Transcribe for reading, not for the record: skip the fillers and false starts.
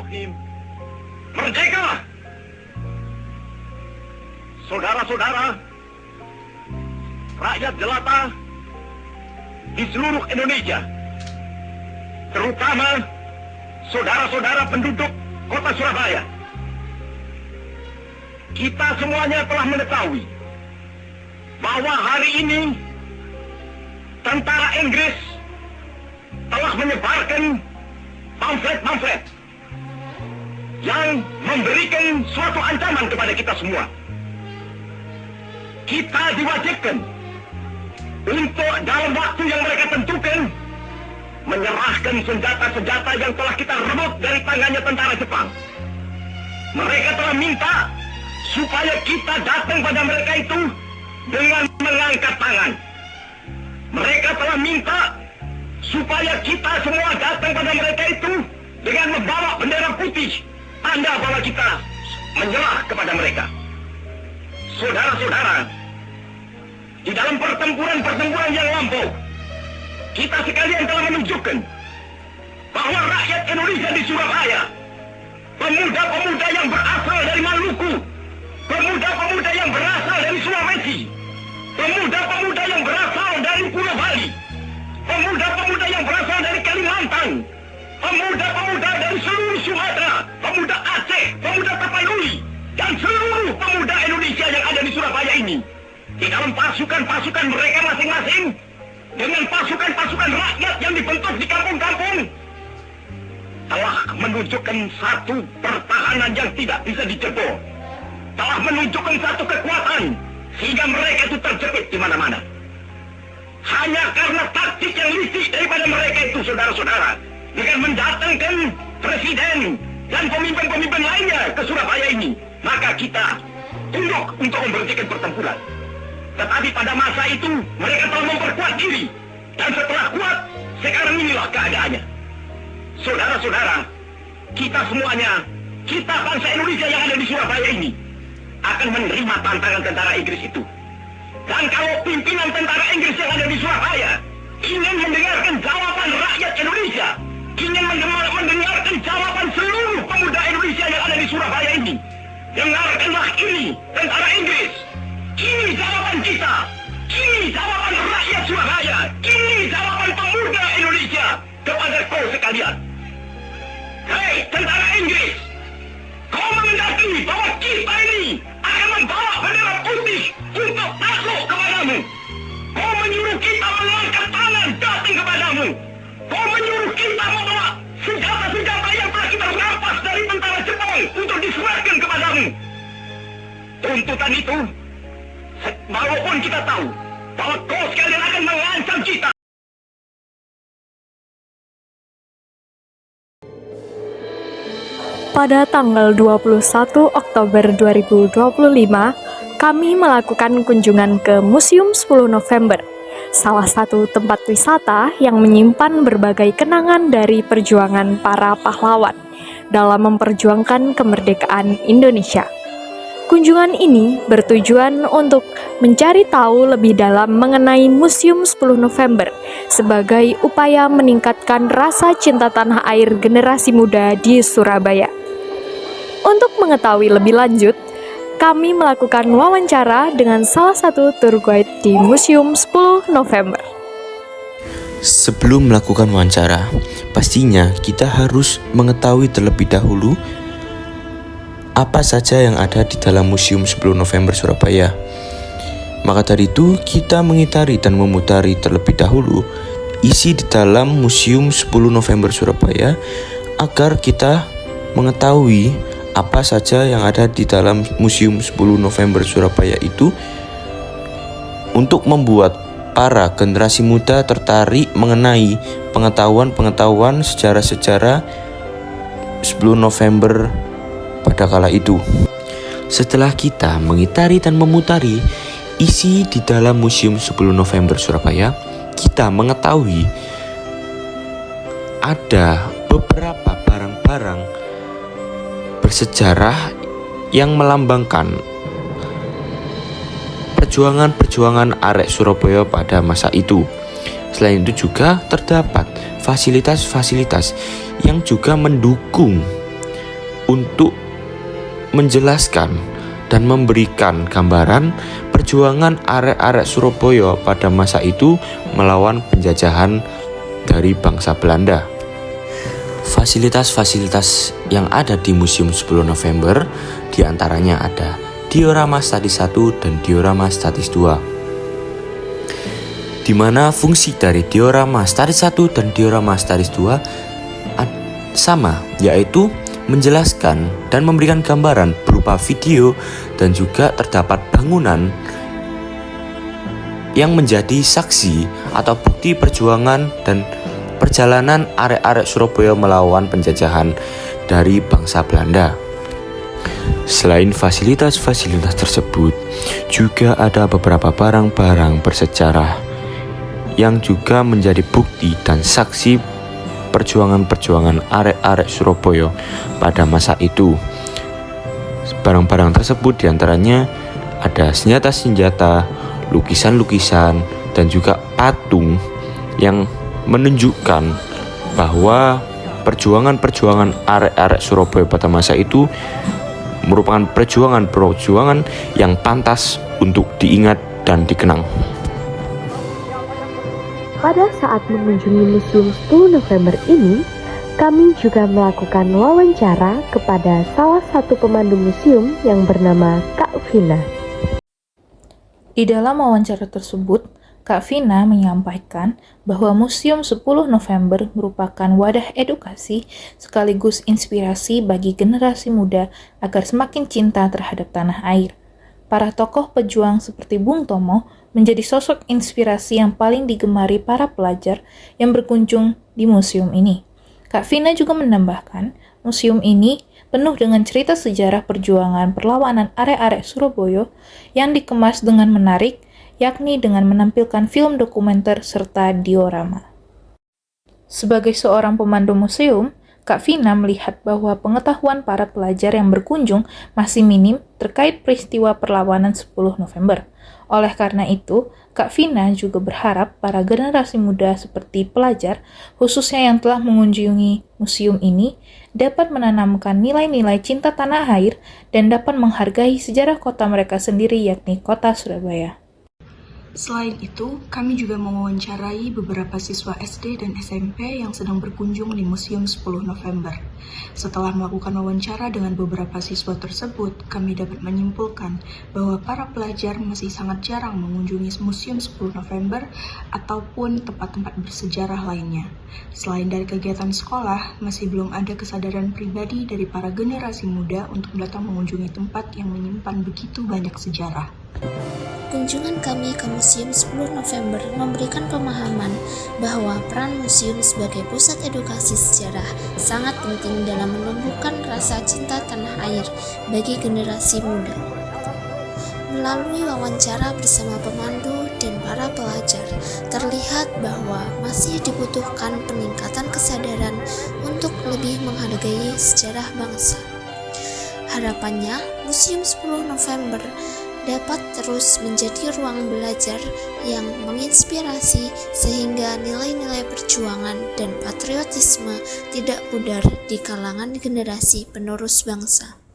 Bismillahirrahmanirrahim. Merdeka! Saudara-saudara, rakyat jelata di seluruh Indonesia, terutama saudara-saudara penduduk kota Surabaya. Kita semuanya telah mengetahui bahwa hari ini tentara Inggris telah menyebarkan pamflet-pamflet yang memberikan suatu ancaman kepada kita semua. Kita diwajibkan untuk dalam waktu yang mereka tentukan menyerahkan senjata-senjata yang telah kita rebut dari tangannya tentara Jepang. Mereka telah minta supaya kita datang pada mereka itu dengan mengangkat tangan. Mereka telah minta supaya kita semua datang pada mereka itu dengan membawa bendera putih, tanda bahwa kita menyerah kepada mereka. Saudara-saudara, di dalam pertempuran-pertempuran yang lampau, kita sekalian telah menunjukkan bahwa rakyat Indonesia di Surabaya, pemuda-pemuda yang berasal dari Maluku, pemuda-pemuda yang berasal dari Sulawesi, pemuda-pemuda yang berasal dari Pulau Bali, pemuda-pemuda yang berasal dari Kalimantan, pemuda-pemuda dari seluruh Sumatera, pemuda Aceh, pemuda Tapanuli, dan seluruh pemuda Indonesia yang ada di Surabaya ini, di dalam pasukan-pasukan mereka masing-masing, dengan pasukan-pasukan rakyat yang dibentuk di kampung-kampung, telah menunjukkan satu pertahanan yang tidak bisa dijebol, telah menunjukkan satu kekuatan sehingga mereka itu terjepit di mana-mana. Hanya karena taktik yang licik daripada mereka itu, saudara-saudara, dengan mendatangkan presiden dan pemimpin-pemimpin lainnya ke Surabaya ini, maka kita tunduk untuk memberhentikan pertempuran. Tetapi pada masa itu mereka telah memperkuat diri, dan setelah kuat, sekarang inilah keadaannya. Saudara-saudara, kita semuanya, kita bangsa Indonesia yang ada di Surabaya ini, akan menerima tantangan tentara Inggris itu. Dan kalau pimpinan tentara Inggris yang ada di Surabaya ingin mendengarkan jawaban rakyat Indonesia, ingin mendengarkan jawaban seluruh pemuda Indonesia yang ada di Surabaya ini, dengarkanlah ini tentara Inggris. Ini jawaban kita, ini jawaban rakyat Surabaya, ini jawaban pemuda Indonesia kepada kau sekalian. Hei tentara Inggris, kau mengendaki bahwa kita ini akan membawa bendera putih untuk takluk kepadamu. Kau menyuruh kita mengangkat tangan datang kepadamu. Kau menyuruh kita membawa senjata-senjata yang telah kita rampas dari tentara Jepang untuk diserahkan kepadamu. Tuntutan itu, walaupun kita tahu bahwa kau sekalian akan mengancam kita. Pada tanggal 21 Oktober 2025, kami melakukan kunjungan ke Museum 10 November, salah satu tempat wisata yang menyimpan berbagai kenangan dari perjuangan para pahlawan dalam memperjuangkan kemerdekaan Indonesia. Kunjungan ini bertujuan untuk mencari tahu lebih dalam mengenai Museum 10 November sebagai upaya meningkatkan rasa cinta tanah air generasi muda di Surabaya. Untuk mengetahui lebih lanjut, kami melakukan wawancara dengan salah satu tour guide di Museum 10 November. Sebelum melakukan wawancara, pastinya kita harus mengetahui terlebih dahulu apa saja yang ada di dalam Museum 10 November Surabaya. Maka dari itu, kita mengitari dan memutari terlebih dahulu isi di dalam Museum 10 November Surabaya agar kita mengetahui apa saja yang ada di dalam Museum 10 November Surabaya itu, untuk membuat para generasi muda tertarik mengenai pengetahuan-pengetahuan sejarah-sejarah 10 November pada kala itu. Setelah kita mengitari dan memutari isi di dalam Museum 10 November Surabaya, kita mengetahui ada beberapa barang-barang bersejarah yang melambangkan perjuangan-perjuangan arek Surabaya pada masa itu. Selain itu juga terdapat fasilitas-fasilitas yang juga mendukung untuk menjelaskan dan memberikan gambaran perjuangan arek-arek Surabaya pada masa itu melawan penjajahan dari bangsa Belanda. Fasilitas-fasilitas yang ada di Museum 10 November diantaranya ada diorama statis 1 dan diorama statis 2. Di mana fungsi dari diorama statis 1 dan diorama statis 2 sama, yaitu menjelaskan dan memberikan gambaran berupa video dan juga terdapat bangunan yang menjadi saksi atau bukti perjuangan dan perjalanan arek-arek Surabaya melawan penjajahan dari bangsa Belanda. Selain fasilitas-fasilitas tersebut, juga ada beberapa barang-barang bersejarah yang juga menjadi bukti dan saksi perjuangan-perjuangan arek-arek Surabaya pada masa itu. Barang-barang tersebut diantaranya ada senjata-senjata, lukisan-lukisan, dan juga patung yang menunjukkan bahwa perjuangan-perjuangan arek-arek Surabaya pada masa itu merupakan perjuangan-perjuangan yang pantas untuk diingat dan dikenang. Pada saat mengunjungi Museum 10 November ini, kami juga melakukan wawancara kepada salah satu pemandu museum yang bernama Kak Vina. Di dalam wawancara tersebut, Kak Vina menyampaikan bahwa Museum 10 November merupakan wadah edukasi sekaligus inspirasi bagi generasi muda agar semakin cinta terhadap tanah air. Para tokoh pejuang seperti Bung Tomo menjadi sosok inspirasi yang paling digemari para pelajar yang berkunjung di museum ini. Kak Vina juga menambahkan, museum ini penuh dengan cerita sejarah perjuangan perlawanan arek-arek Surabaya yang dikemas dengan menarik, yakni dengan menampilkan film dokumenter serta diorama. Sebagai seorang pemandu museum, Kak Vina melihat bahwa pengetahuan para pelajar yang berkunjung masih minim terkait peristiwa perlawanan 10 November. Oleh karena itu, Kak Vina juga berharap para generasi muda seperti pelajar, khususnya yang telah mengunjungi museum ini, dapat menanamkan nilai-nilai cinta tanah air dan dapat menghargai sejarah kota mereka sendiri, yakni kota Surabaya. Selain itu, kami juga mewawancarai beberapa siswa SD dan SMP yang sedang berkunjung di Museum 10 November. Setelah melakukan wawancara dengan beberapa siswa tersebut, kami dapat menyimpulkan bahwa para pelajar masih sangat jarang mengunjungi Museum 10 November ataupun tempat-tempat bersejarah lainnya. Selain dari kegiatan sekolah, masih belum ada kesadaran pribadi dari para generasi muda untuk datang mengunjungi tempat yang menyimpan begitu banyak sejarah. Kunjungan kami ke Museum 10 November memberikan pemahaman bahwa peran museum sebagai pusat edukasi sejarah sangat penting dalam menumbuhkan rasa cinta tanah air bagi generasi muda. Melalui wawancara bersama pemandu dan para pelajar, terlihat bahwa masih dibutuhkan peningkatan kesadaran untuk lebih menghargai sejarah bangsa. Harapannya, Museum 10 November dapat terus menjadi ruang belajar yang menginspirasi sehingga nilai-nilai perjuangan dan patriotisme tidak pudar di kalangan generasi penerus bangsa.